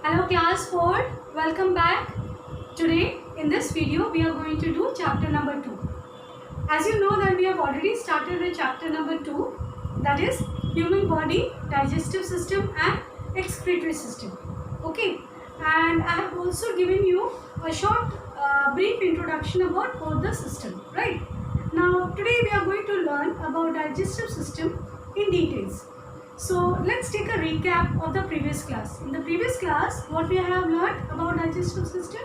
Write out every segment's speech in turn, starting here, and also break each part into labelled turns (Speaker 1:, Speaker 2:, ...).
Speaker 1: Hello class 4, welcome back. Today in this video we are going to do chapter number 2. As you know that we have already started with chapter number 2, that is human body, digestive system and excretory system. Okay, and I have also given you a short brief introduction about both the system, right? Now today we are going to learn about digestive system in details. So let's take a recap of the previous class. In the previous class, what we have learned about digestive system?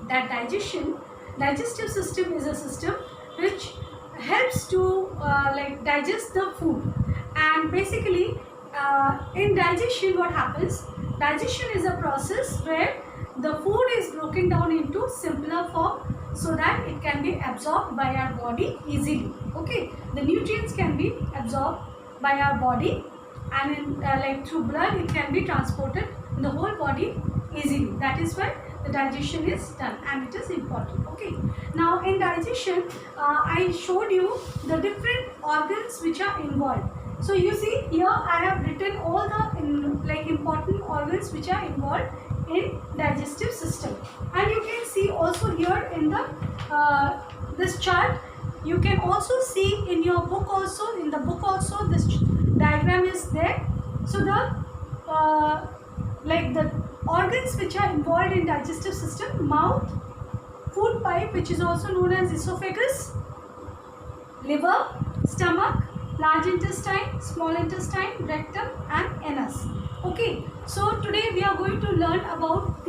Speaker 1: That digestive system is a system which helps to digest the food. And basically, in digestion, what happens? Digestion is a process where the food is broken down into simpler form so that it can be absorbed by our body easily. Okay, the nutrients can be absorbed by our body, and in, through blood it can be transported in the whole body easily. That is why the digestion is done, and it is important. Okay, now in digestion I showed you the different organs which are involved. So you see here I have written all the important organs which are involved in digestive system, and you can see also here in the this chart. You can also see in your book also, this diagram is there. So the the organs which are involved in digestive system: mouth, food pipe which is also known as esophagus, liver, stomach, large intestine, small intestine, rectum and anus. Okay, so today we are going to learn about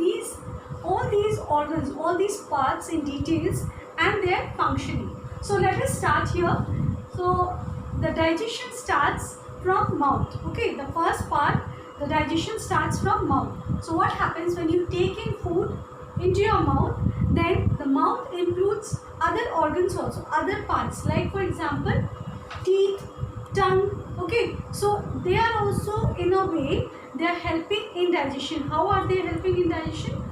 Speaker 1: all these organs, all these parts in details and their functioning. So let us start here. So the digestion starts from mouth. Okay, the first part, the digestion starts from mouth. So what happens when you take in food into your mouth? Then the mouth includes other organs also, other parts, like for example teeth, tongue. Okay, so they are also in a way they are helping in digestion. How are they helping in digestion?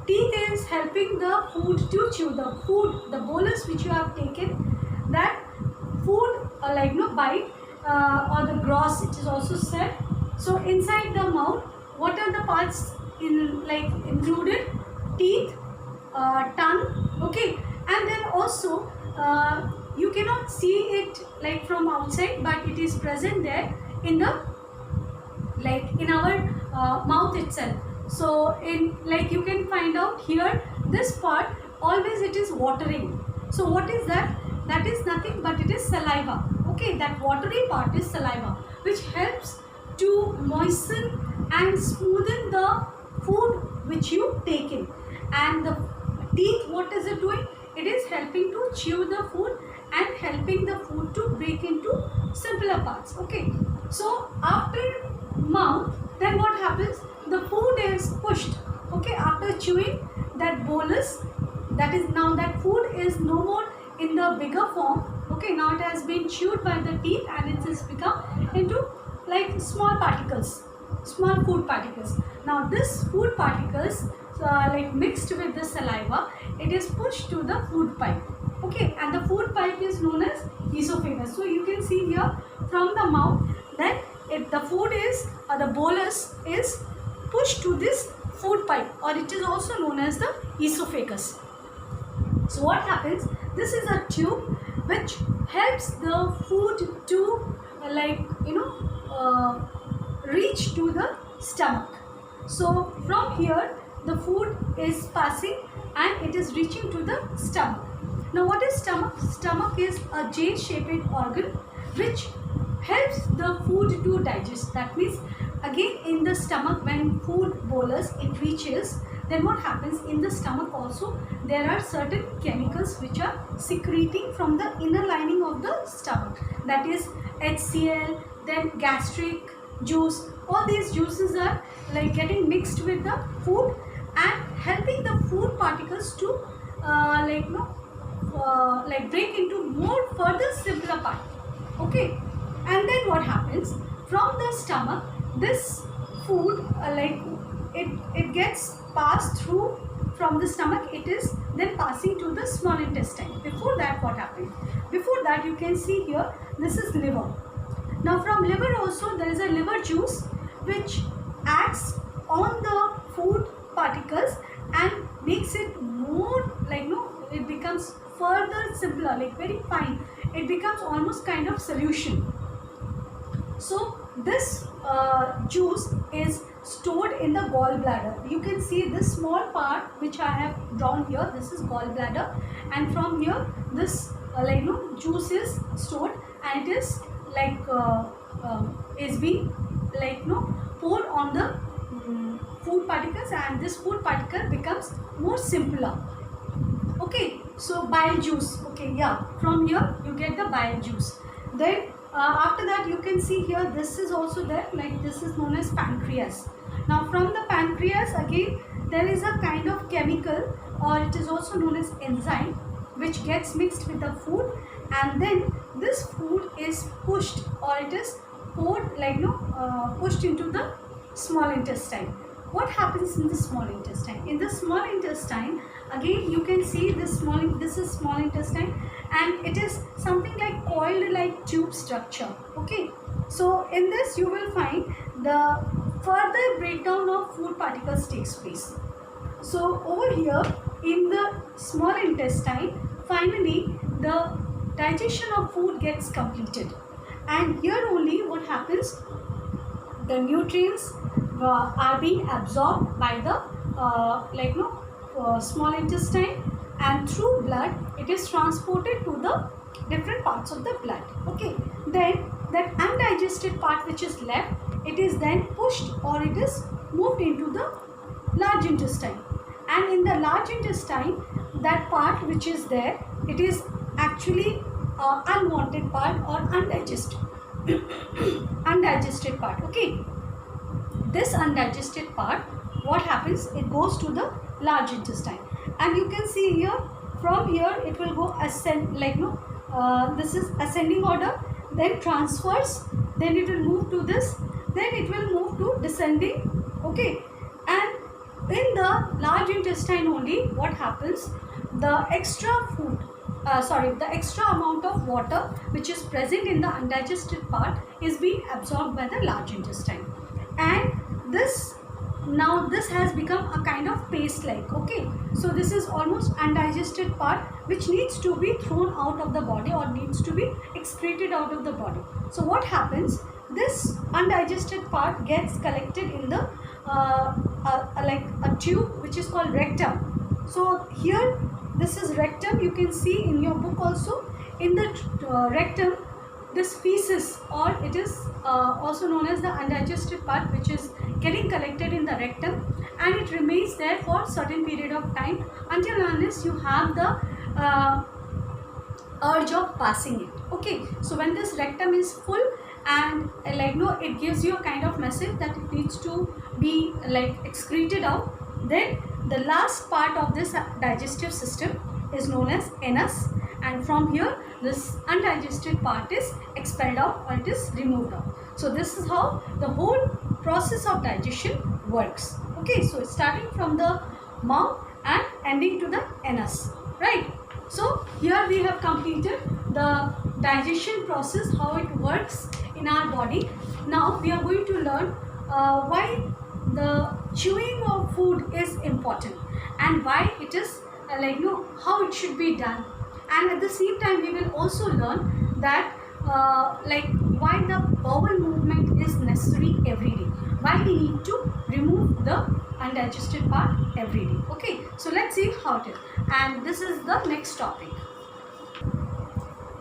Speaker 1: Teeth is helping the food to chew. The food, the bolus which you have taken, that food bite or the gross, it is also said. So inside the mouth, what are the parts included? Teeth, tongue. Okay, and then also you cannot see it from outside, but it is present there in the in our mouth itself. So in you can find out here, this part always it is watering. So what is that? That is nothing but it is saliva. Okay, that watery part is saliva, which helps to moisten and smoothen the food which you take in. And the teeth, what is it doing? It is helping to chew the food and helping the food to break into simpler parts. Okay, so after mouth, then what happens? The food is pushed. Okay, after chewing, that bolus, that is now that food is no more in the bigger form. Okay, now it has been chewed by the teeth and it has become into small particles, small food particles. Now this food particles mixed with the saliva, it is pushed to the food pipe. Okay, and the food pipe is known as esophagus. So you can see here from the mouth that the food is the bolus is pushed to this food pipe, or it is also known as the esophagus. So what happens? This is a tube which helps the food to reach to the stomach. So from here the food is passing and it is reaching to the stomach. Now what is stomach? Stomach is a J-shaped organ which helps the food to digest. That means again in the stomach, when food bolus it reaches, then what happens in the stomach also, there are certain chemicals which are secreting from the inner lining of the stomach. That is HCl, then gastric juice. All these juices are getting mixed with the food and helping the food particles to break into more further simpler part. Okay, and then what happens from the stomach? This food it gets passed through from the stomach. It is then passing to the small intestine. Before that, what happened? Before that, you can see here, this is liver. Now from liver also there is a liver juice which acts on the food particles and makes it more like it becomes further simpler, like very fine. It becomes almost kind of solution. So this juice is stored in the gallbladder. You can see this small part which I have drawn here. This is gallbladder, and from here this juice is stored, and it is like is being poured on the food particles, and this food particle becomes more simpler. Okay, so bile juice. Okay, yeah, from here you get the bile juice. Then after that you can see here this is also there, like this is known as pancreas. Now from the pancreas again there is a kind of chemical, or it is also known as enzyme, which gets mixed with the food, and then this food is pushed, or it is poured pushed into the small intestine. What happens in the small intestine? In the small intestine again you can see this is small intestine, and it is something like coiled like tube structure. Okay, so in this you will find the further breakdown of food particles takes place. So over here in the small intestine, finally the digestion of food gets completed, and here only what happens, the nutrients are being absorbed by the small intestine, and through blood it is transported to the different parts of the blood. Okay, then that undigested part which is left, it is then pushed, or it is moved into the large intestine, and in the large intestine that part which is there, it is actually unwanted part or undigested undigested part. Okay, this undigested part, what happens, it goes to the large intestine, and you can see here from here it will go ascend, this is ascending order, then transfers, then it will move to this, then it will move to descending. Okay, and in the large intestine only what happens, the extra food the extra amount of water which is present in the undigested part is being absorbed by the large intestine, and this has become a kind of paste like. Okay, so this is almost undigested part which needs to be thrown out of the body, or needs to be excreted out of the body. So what happens, this undigested part gets collected in the like a tube which is called rectum. So here this is rectum, you can see in your book also. In the rectum, this feces, or it is also known as the undigested part, which is getting collected in the rectum, and it remains there for certain period of time until unless you have the urge of passing it. Okay, so when this rectum is full, and it gives you a kind of message that it needs to be excreted out, then the last part of this digestive system is known as anus, and from here this undigested part is expelled out, or it is removed out. So this is how the whole process of digestion works. Okay, so starting from the mouth and ending to the anus, right? So here we have completed the digestion process, how it works in our body. Now we are going to learn why the chewing of food is important, and why it is how it should be done, and at the same time we will also learn that why the bowel movement is necessary every day, why we need to remove the undigested part every day. Okay, so let's see how it is, and this is the next topic.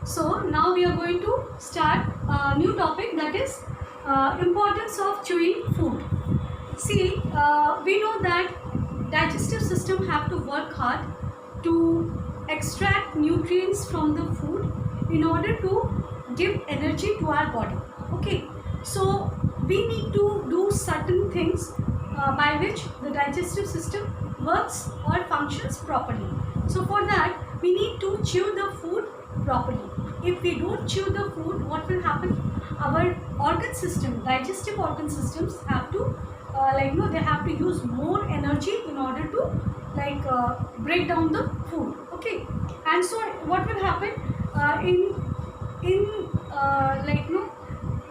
Speaker 1: So now we are going to start a new topic, that is importance of chewing food. See, we know that digestive system have to work hard to extract nutrients from the food in order to give energy to our body. Okay, so we need to do certain things by which the digestive system works or functions properly. So for that we need to chew the food properly. If we don't chew the food, what will happen? Our organ system, digestive organ systems have to they have to use more energy in order to break down the food. Okay, and so what will happen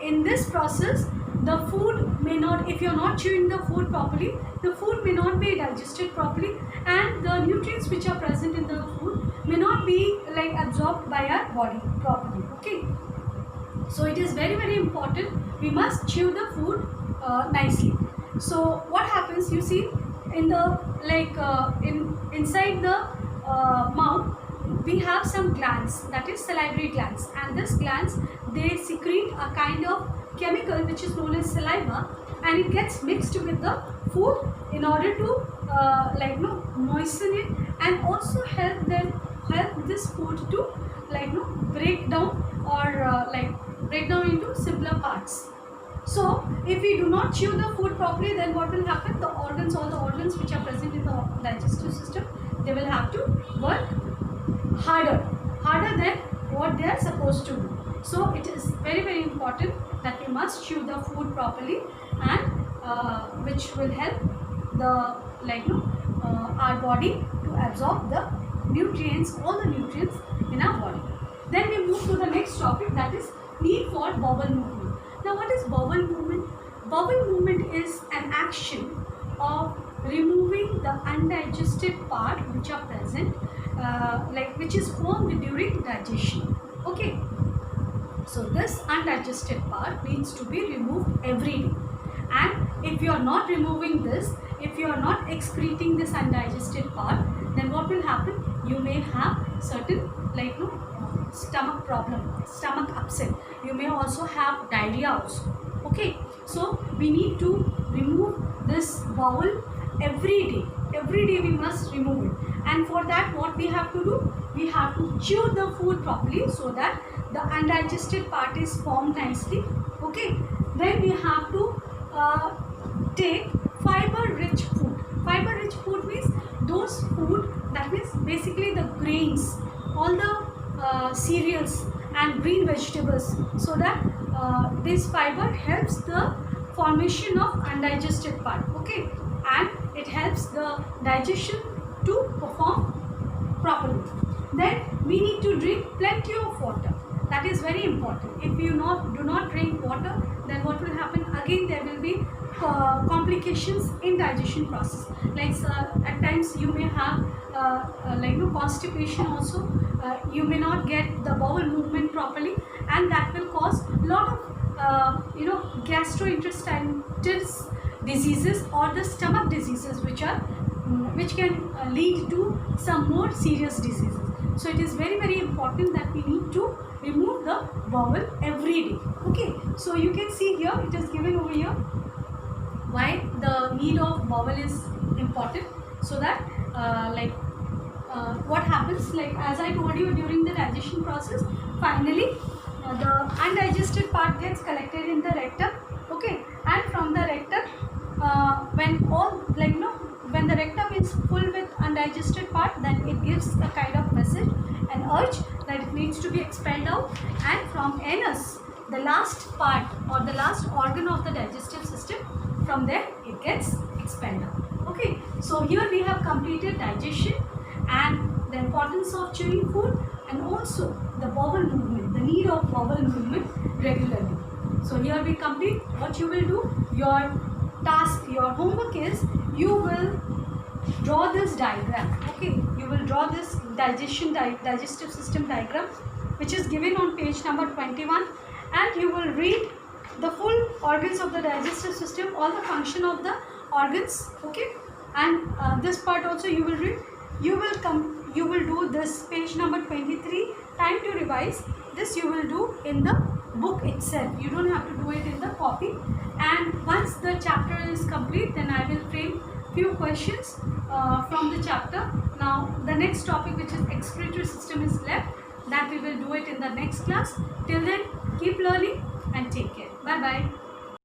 Speaker 1: in this process, the food may not, if you're not chewing the food properly, the food may not be digested properly, and the nutrients which are present in the food may not be like absorbed by our body properly. Okay, so it is very, very important. We must chew the food nicely. So what happens, you see, in the inside the mouth, we have some glands, that is salivary glands, and this glands, they secrete a kind of chemical which is known as saliva, and it gets mixed with the food in order to moisten it, and also help this food to break down, or break down into simpler parts. So if we do not chew the food properly, then what will happen? The organs, all the organs which are present in the digestive system, they will have to work harder than what they are supposed to do. So it is very, very important that we must chew the food properly, and which will help the our body to absorb the nutrients, all the nutrients in our body. Then we move to the next topic, that is need for bowel movement. Now what is bowel movement? Bowel movement is an action of removing the undigested part which are present, which is formed during digestion. Okay, so this undigested part needs to be removed every day, and if you are not removing this, if you are not excreting this undigested part, then what will happen? You may have certain stomach problem, stomach upset. You may also have diarrhea also. Okay, so we need to remove this bowel every day. Every day we must remove it, and for that what we have to do? We have to chew the food properly so that the undigested part is formed nicely. Okay, then we have to take fiber-rich food. Fiber-rich food means those food, that means basically the grains, all the cereals and green vegetables, so that this fiber helps the formation of undigested part. Okay, and it helps the digestion to perform properly. Then we need to drink plenty of water. That is very important. If you do not drink water, then what will happen? Again, there will be complications in digestion process. At times you may have constipation also. You may not get the bowel movement properly, and that will cause a lot of gastrointestinal diseases or the stomach diseases, which can lead to some more serious diseases. So it is very, very important that we need to remove the bowel every day. Okay, so you can see here, it is given over here why the need of bowel is important. So that what happens, as I told you, during the digestion process, finally the undigested part gets collected in the rectum. Okay, and from the rectum, when the rectum is full with undigested part, then it gives a kind of message, an urge that it needs to be expelled out, and from anus, the last part or the last organ of the digestive system, from there it gets expelled out. Okay, so here we have completed digestion and the importance of chewing food, and also the bowel movement, the need of bowel movement regularly. So here we complete. What you will do, your task, your homework is, you will draw this diagram. Okay, you will draw this digestive system diagram, which is given on page number 21, and you will read the full organs of the digestive system, all the function of the organs. Okay, and this part also you will read. You will do this page number 23. Time to revise. This you will do in the book itself. You don't have to do it in the copy. And once the chapter is complete, then I will frame few questions from the chapter. Now the next topic, which is excretory system, is left. That we will do it in the next class. Till then, keep learning and take care. Bye bye.